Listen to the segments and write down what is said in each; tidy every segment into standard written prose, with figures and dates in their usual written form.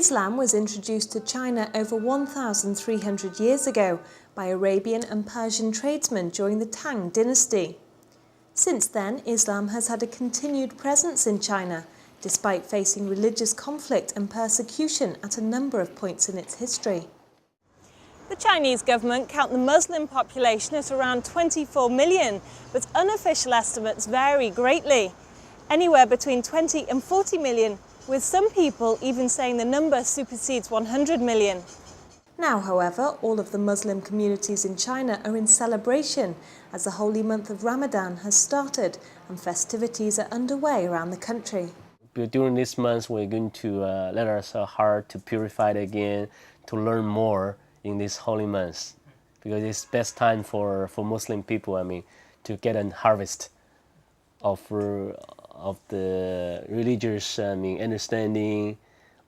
Islam was introduced to China over 1,300 years ago by Arabian and Persian tradesmen during the Tang dynasty. Since then, Islam has had a continued presence in China, despite facing religious conflict and persecution at a number of points in its history. The Chinese government count the Muslim population at around 24 million, but unofficial estimates vary greatly. Anywhere between 20 and 40 million, with some people even saying the number supersedes 100 million. Now, however, all of the Muslim communities in China are in celebration as the holy month of Ramadan has started and festivities are underway around the country. During this month, we're going to let our heart to purify it again, to learn more in this holy month, because it's best time for Muslim people, to get a harvest of the religious understanding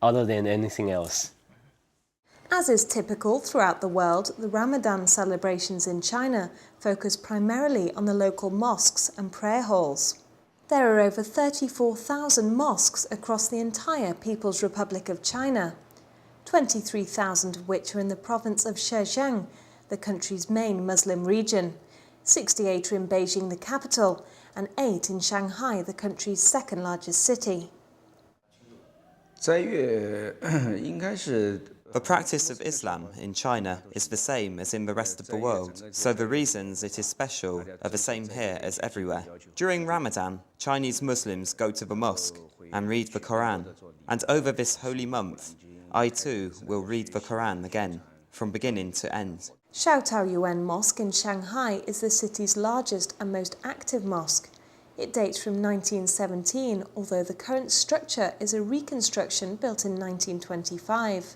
other than anything else. As is typical throughout the world, the Ramadan celebrations in China focus primarily on the local mosques and prayer halls. There are over 34,000 mosques across the entire People's Republic of China, 23,000 of which are in the province of Zhejiang, the country's main Muslim region. 68 are in Beijing, the capital, and 8 in Shanghai, the country's second largest city. The practice of Islam in China is the same as in the rest of the world, so the reasons it is special are the same here as everywhere. During Ramadan, Chinese Muslims go to the mosque and read the Quran, and over this holy month, I too will read the Quran again, from beginning to end. Xiaotao Yuan Mosque in Shanghai is the city's largest and most active mosque. It dates from 1917, although the current structure is a reconstruction built in 1925.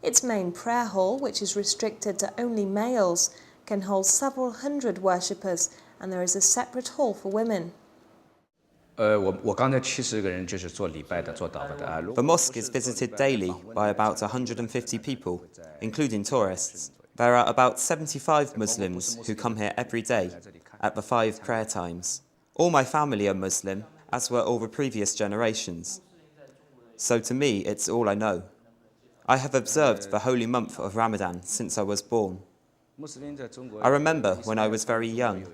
Its main prayer hall, which is restricted to only males, can hold several hundred worshippers, and there is a separate hall for women. The mosque is visited daily by about 150 people, including tourists. There are about 75 Muslims who come here every day at the 5 prayer times. All my family are Muslim, as were all the previous generations. So to me, it's all I know. I have observed the holy month of Ramadan since I was born. I remember when I was very young,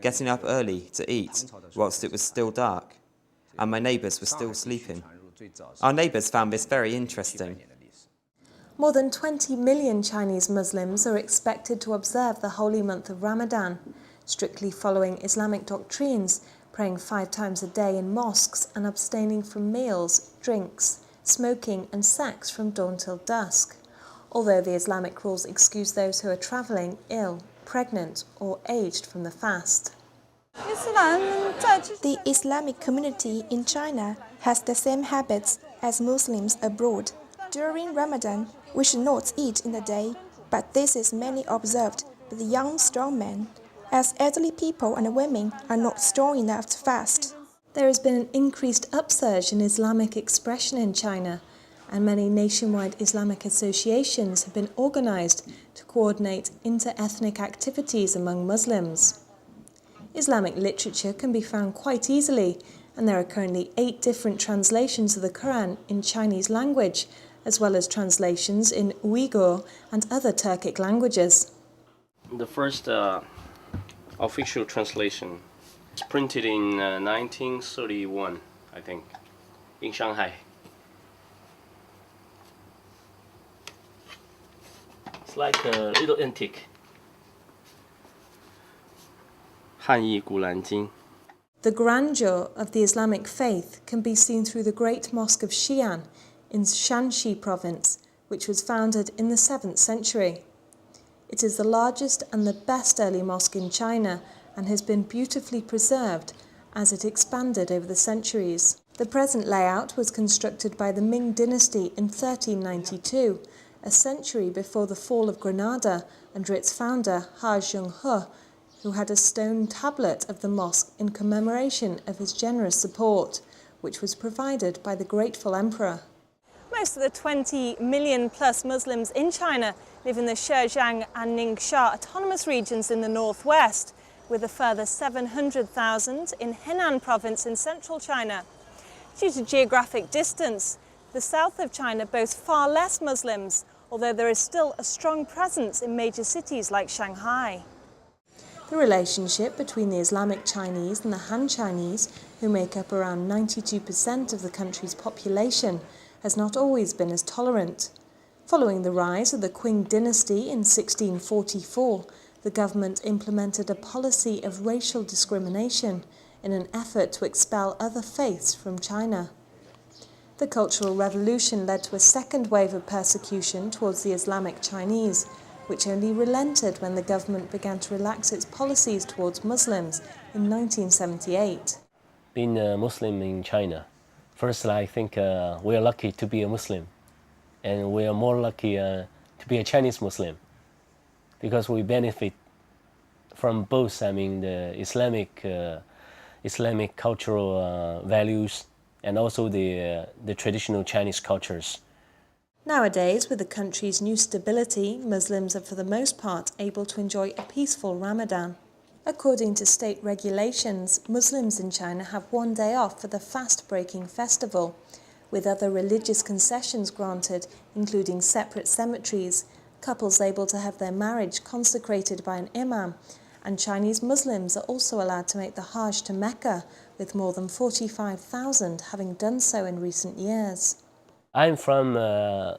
getting up early to eat whilst it was still dark, and my neighbours were still sleeping. Our neighbours found this very interesting. More than 20 million Chinese Muslims are expected to observe the holy month of Ramadan, strictly following Islamic doctrines, praying 5 times a day in mosques and abstaining from meals, drinks, smoking and sex from dawn till dusk, although the Islamic rules excuse those who are travelling, ill, pregnant or aged from the fast. The Islamic community in China has the same habits as Muslims abroad. During Ramadan, we should not eat in the day, but this is mainly observed with young, strong men, as elderly people and women are not strong enough to fast. There has been an increased upsurge in Islamic expression in China, and many nationwide Islamic associations have been organised to coordinate inter-ethnic activities among Muslims. Islamic literature can be found quite easily, and there are currently 8 different translations of the Quran in Chinese language, as well as translations in Uyghur and other Turkic languages. The first official translation was printed in 1931, I think, in Shanghai. It's like a little antique. 汉译古兰经. The grandeur of the Islamic faith can be seen through the Great Mosque of Xi'an in Shanxi province, which was founded in the 7th century. It is the largest and the best early mosque in China and has been beautifully preserved as it expanded over the centuries. The present layout was constructed by the Ming dynasty in 1392, a century before the fall of Granada under its founder Ha Zhonghe, who had a stone tablet of the mosque in commemoration of his generous support, which was provided by the grateful emperor. Most of the 20 million plus Muslims in China live in the Zhejiang and Ningxia autonomous regions in the northwest, with a further 700,000 in Henan province in central China. Due to geographic distance, The south of China boasts far less Muslims, although there is still a strong presence in major cities like Shanghai. The relationship between the Islamic Chinese and the Han Chinese, who make up around 92% of the country's population, has not always been as tolerant. Following the rise of the Qing dynasty in 1644, the government implemented a policy of racial discrimination in an effort to expel other faiths from China. The Cultural Revolution led to a second wave of persecution towards the Islamic Chinese, which only relented when the government began to relax its policies towards Muslims in 1978. Being a Muslim in China, first I think we are lucky to be a Muslim, and we are more lucky to be a Chinese Muslim, because we benefit from both, the Islamic cultural values and also the traditional Chinese cultures. Nowadays, with the country's new stability, Muslims are for the most part able to enjoy a peaceful Ramadan. According to state regulations, Muslims in China have one day off for the fast-breaking festival, with other religious concessions granted, including separate cemeteries, couples able to have their marriage consecrated by an imam, and Chinese Muslims are also allowed to make the Hajj to Mecca, with more than 45,000 having done so in recent years. I'm from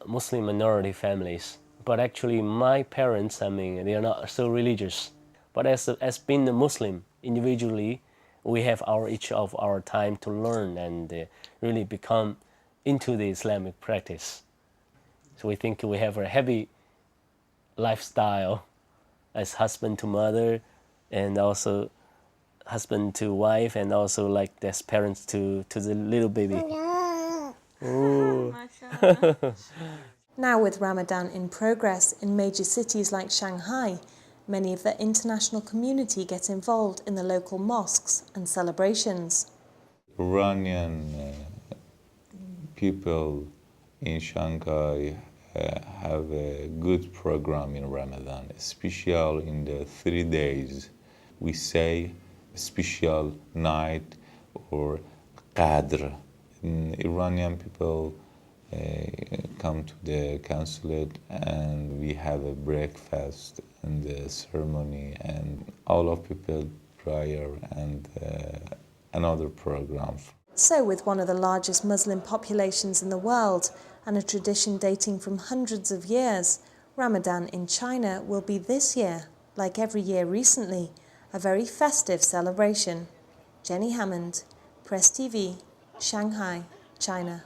Muslim minority families, but actually my parents, they are not so religious. But as being a Muslim individually, we have each of our time to learn and really become into the Islamic practice. So we think we have a heavy lifestyle as husband to mother, and also husband to wife, and also like as parents to the little baby. Now, with Ramadan in progress in major cities like Shanghai, many of the international community get involved in the local mosques and celebrations. Iranian people in Shanghai have a good program in Ramadan, especially in the 3 days. We say special night or Qadr. Iranian people come to the consulate and we have a breakfast and a ceremony and all of people prayer and another program. So, with one of the largest Muslim populations in the world and a tradition dating from hundreds of years, Ramadan in China will be this year, like every year recently, a very festive celebration. Jenny Hammond, Press TV, Shanghai, China.